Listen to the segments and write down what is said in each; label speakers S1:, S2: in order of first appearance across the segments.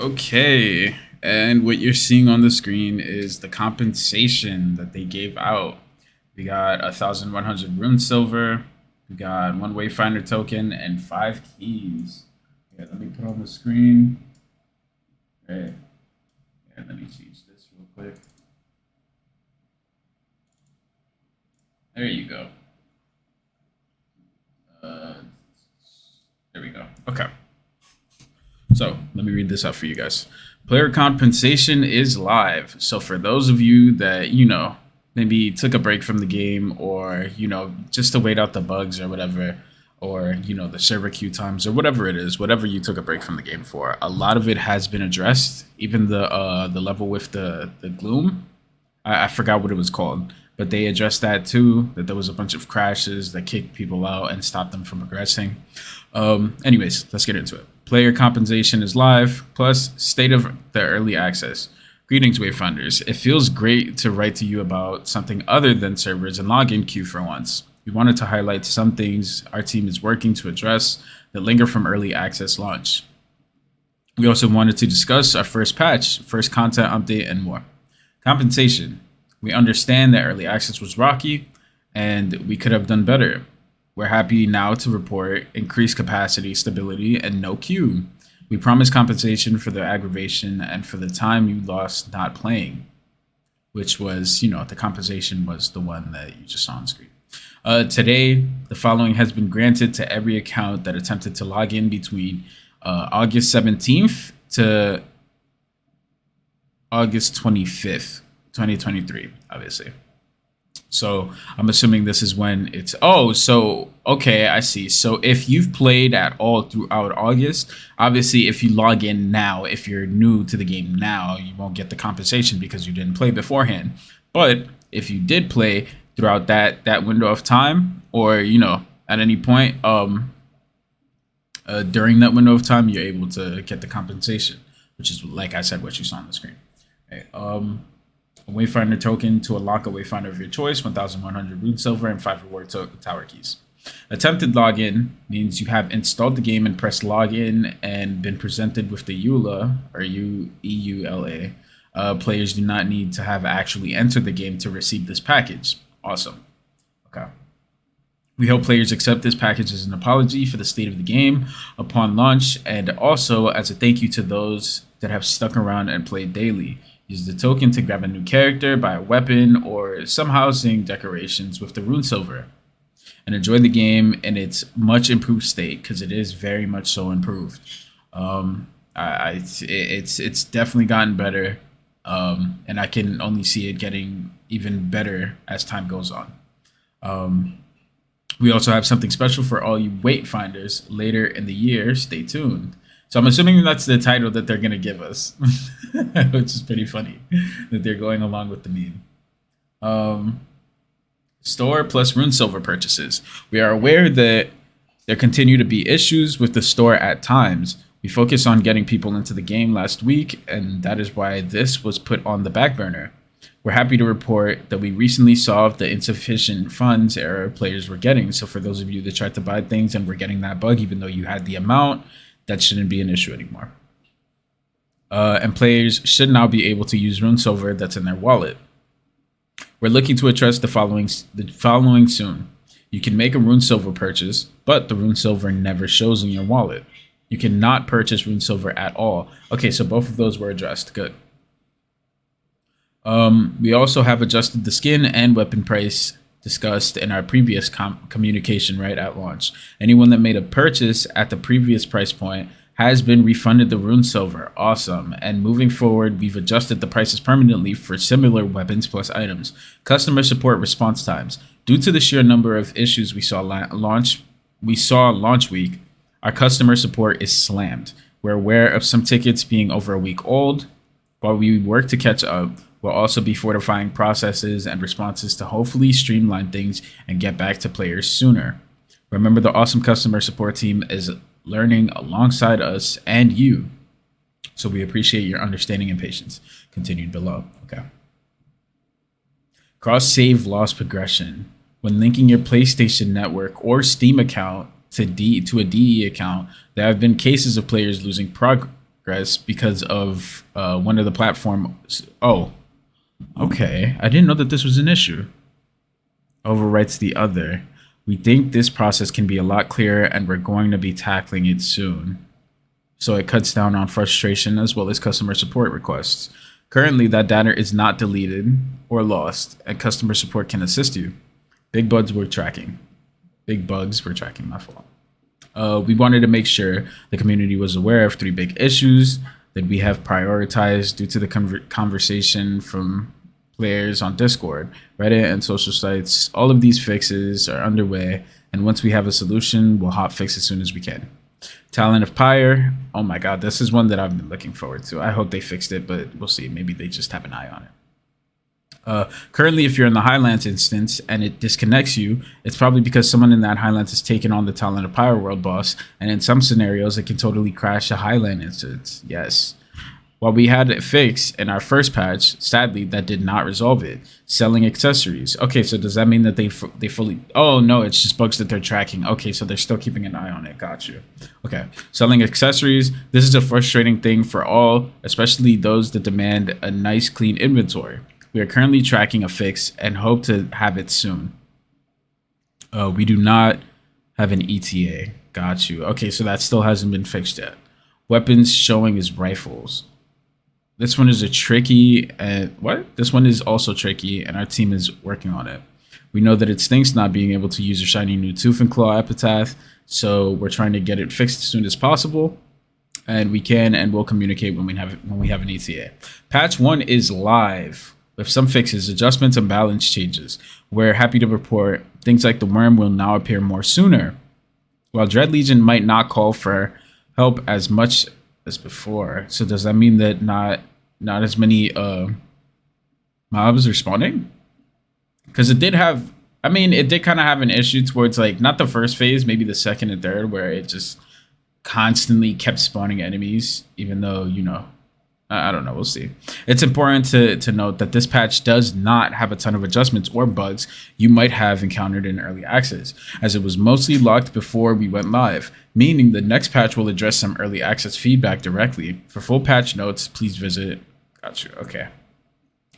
S1: Okay, and what you're seeing on the screen is the compensation that they gave out. We got 1,100 rune silver, we got one Wayfinder token, and 5 keys. Yeah, let me put on the screen. Okay, yeah, let me change this real quick. There you go. Uh, there we go. Okay. So let me read this out for you guys. Player compensation is live. So for those of you that, maybe took a break from the game or, just to wait out the bugs or whatever, or, the server queue times or whatever it is, whatever you took a break from the game for, a lot of it has been addressed. Even the level with the gloom, I forgot what it was called, but they addressed that too. That there was a bunch of crashes that kicked people out and stopped them from progressing. Anyways, let's get into it. Player compensation is live, plus state of the early access. Greetings, Wayfinders. It feels great to write to you about something other than servers and login queue for once. We wanted to highlight some things our team is working to address that linger from early access launch. We also wanted to discuss our first patch, first content update, and more. Compensation. We understand that early access was rocky and we could have done better. We're happy now to report increased capacity, stability, and no queue. We promise compensation for the aggravation and for the time you lost not playing, which was, the compensation was the one that you just saw on screen. Today, the following has been granted to every account that attempted to log in between August 17th to August 25th, 2023, obviously. So I'm assuming this is when it's okay, I see. So if you've played at all throughout August, obviously if you log in now, if you're new to the game now, you won't get the compensation because you didn't play beforehand. But if you did play throughout that window of time, or at any point during that window of time, you're able to get the compensation, which is, like I said, what you saw on the screen. Okay, a Wayfinder token to unlock a Wayfinder of your choice, 1,100 rune silver, and 5 reward tower keys. Attempted login means you have installed the game and pressed login and been presented with the EULA, or EULA. Players do not need to have actually entered the game to receive this package. Awesome. Okay. We hope players accept this package as an apology for the state of the game upon launch, and also as a thank you to those that have stuck around and played daily. Use the token to grab a new character, buy a weapon, or some housing decorations with the rune silver. And enjoy the game in its much improved state, because it is very much so improved. It's definitely gotten better, and I can only see it getting even better as time goes on. We also have something special for all you Wayfinders later in the year. Stay tuned. So I'm assuming that's the title that they're going to give us, which is pretty funny that they're going along with the meme. Store plus rune silver purchases. We are aware that there continue to be issues with the store at times. We focused on getting people into the game last week, and that is why this was put on the back burner. We're happy to report that we recently solved the insufficient funds error players were getting. So for those of you that tried to buy things and were getting that bug, even though you had the amount, that shouldn't be an issue anymore. And players should now be able to use rune silver that's in their wallet. We're looking to address the following soon. You can make a rune silver purchase, but the rune silver never shows in your wallet. You cannot purchase rune silver at all. Okay, so both of those were addressed. Good. We also have adjusted the skin and weapon price discussed in our previous communication right at launch. Anyone that made a purchase at the previous price point has been refunded the rune silver. Awesome. And moving forward, we've adjusted the prices permanently for similar weapons plus items. Customer support response times. Due to the sheer number of issues we saw launch week, our customer support is slammed. We're aware of some tickets being over a week old. While we work to catch up, we'll also be fortifying processes and responses to hopefully streamline things and get back to players sooner. Remember, the awesome customer support team is learning alongside us and you. So we appreciate your understanding and patience. Continued below. Okay. Cross save loss progression. When linking your PlayStation Network or Steam account to a DE account, there have been cases of players losing progress because of one of the platforms. Oh, okay. I didn't know that this was an issue. Overwrites the other. We think this process can be a lot clearer, and we're going to be tackling it soon. So it cuts down on frustration as well as customer support requests. Currently, that data is not deleted or lost, and customer support can assist you. Big bugs we're tracking. Big bugs we're tracking, my fault. We wanted to make sure the community was aware of 3 big issues that we have prioritized due to the conversation from players on Discord, Reddit, and social sites. All of these fixes are underway, and once we have a solution, we'll hot fix as soon as we can. Talent of Pyre. Oh my god, this is one that I've been looking forward to. I hope they fixed it, but we'll see. Maybe they just have an eye on it. Currently, if you're in the Highlands instance and it disconnects you, it's probably because someone in that Highlands has taken on the Talent of Pyre world boss, and in some scenarios, it can totally crash a Highland instance. Yes. While we had it fixed in our first patch, sadly, that did not resolve it. Selling accessories. Okay, so does that mean that they fully... Oh, no, it's just bugs that they're tracking. Okay, so they're still keeping an eye on it. Got you. Okay, selling accessories. This is a frustrating thing for all, especially those that demand a nice, clean inventory. We are currently tracking a fix and hope to have it soon. We do not have an ETA. Got you. Okay, so that still hasn't been fixed yet. Weapons showing is rifles. This one is a tricky, and what? This one is also tricky, and our team is working on it. We know that it stinks not being able to use a shiny new Tooth and Claw epitaph, so we're trying to get it fixed as soon as possible, and we can and will communicate when we have an ETA. Patch 1 is live with some fixes, adjustments, and balance changes. We're happy to report things like the worm will now appear more sooner. While Dread Legion might not call for help as much as before, so does that mean that not as many mobs are spawning? Because it did have, I mean, it did kind of have an issue towards like not the first phase, maybe the second and third, where it just constantly kept spawning enemies, even though, you know, I don't know, we'll see. It's important to note that this patch does not have a ton of adjustments or bugs you might have encountered in early access, as it was mostly locked before we went live, meaning the next patch will address some early access feedback directly. For full patch notes, please visit. Gotcha. Okay.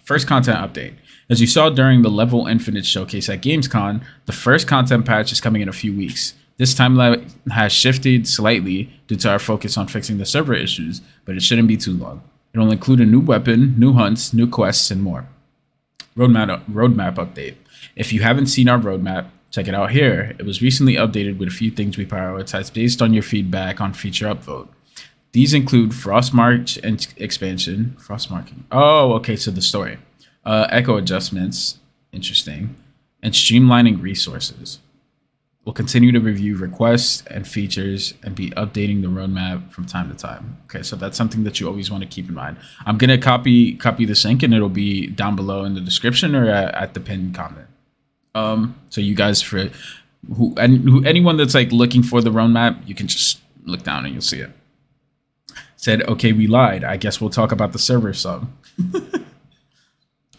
S1: First content update. As you saw during the Level Infinite showcase at Gamescom, the first content patch is coming in a few weeks. This timeline has shifted slightly due to our focus on fixing the server issues, but it shouldn't be too long. It'll include a new weapon, new hunts, new quests, and more. Roadmap update. If you haven't seen our roadmap, check it out here. It was recently updated with a few things we prioritized based on your feedback on feature upvote. These include Frostmarch and expansion. Frostmarking. Oh, okay, so the story. Echo adjustments. Interesting. And streamlining resources. We'll continue to review requests and features and be updating the roadmap from time to time. Okay, so that's something that you always want to keep in mind. I'm gonna copy this link, and it'll be down below in the description or at the pinned comment. So you guys, for anyone that's like looking for the roadmap, you can just look down and you'll see it. Said, okay, we lied. I guess we'll talk about the server some.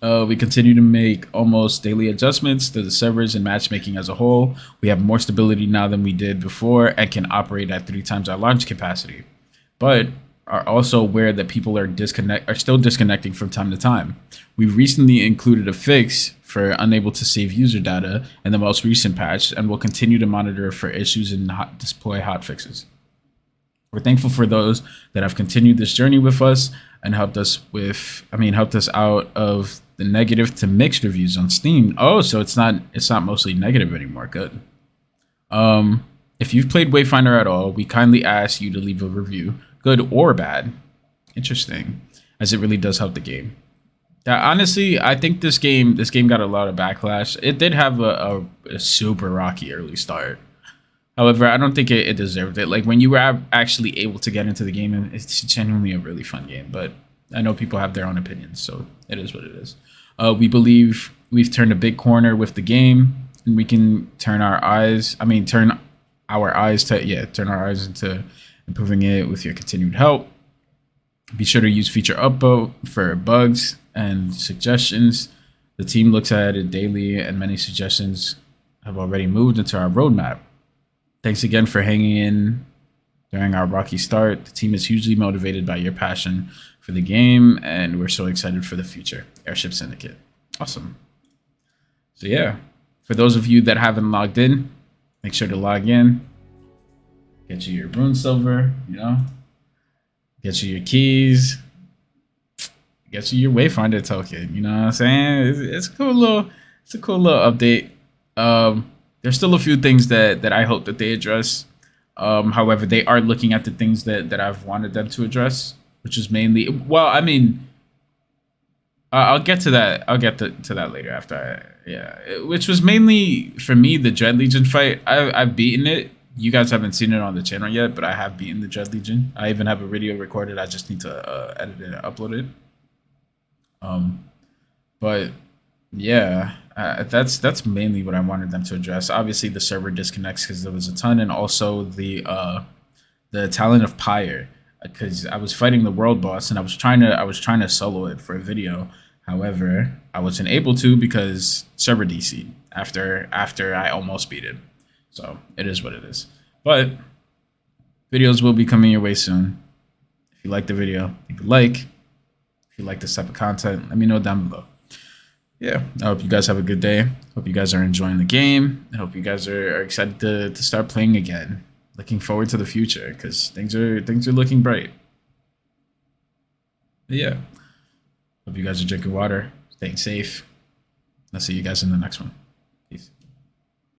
S1: We continue to make almost daily adjustments to the servers and matchmaking as a whole. We have more stability now than we did before and can operate at 3 times our launch capacity, but are also aware that people are still disconnecting from time to time. We recently included a fix for unable to save user data in the most recent patch, and will continue to monitor for issues and deploy hotfixes. We're thankful for those that have continued this journey with us and helped us out of the negative to mixed reviews on Steam. Oh, so it's not mostly negative anymore. Good. If you've played Wayfinder at all, we kindly ask you to leave a review, good or bad. Interesting, as it really does help the game. Honestly, I think this game got a lot of backlash. It did have a super rocky early start. However, I don't think it deserved it. Like, when you were actually able to get into the game, it's genuinely a really fun game. But I know people have their own opinions, so it is what it is. We believe we've turned a big corner with the game, and we can turn our eyes into improving it with your continued help. Be sure to use feature upvote for bugs and suggestions. The team looks at it daily, and many suggestions have already moved into our roadmap. Thanks again for hanging in During our rocky start, the team is hugely motivated by your passion for the game, and we're so excited for the future. Airship Syndicate. Awesome. So yeah, for those of you that haven't logged in, make sure to log in. Get you your rune silver, you know. Get you your keys. Get you your Wayfinder token. You know what I'm saying? It's a cool little, update. There's still a few things that I hope that they address. However, they are looking at the things that I've wanted them to address, which is mainly, well, I mean, I'll get to that. I'll get to that later after which was mainly for me the Dread Legion fight. I've beaten it. You guys haven't seen it on the channel yet, but I have beaten the Dread Legion. I even have a video recorded. I just need to edit it and upload it. But yeah, that's mainly what I wanted them to address. Obviously, the server disconnects because there was a ton, and also the talent of Pyre, because I was fighting the world boss and I was trying to solo it for a video. However, I wasn't able to because server DC after I almost beat it. So it is what it is. But videos will be coming your way soon. If you like the video, leave a like. If you like this type of content, let me know down below. Yeah, I hope you guys have a good day. Hope you guys are enjoying the game. I hope you guys are excited to start playing again. Looking forward to the future because things are looking bright. But yeah, hope you guys are drinking water, staying safe. I'll see you guys in the next one.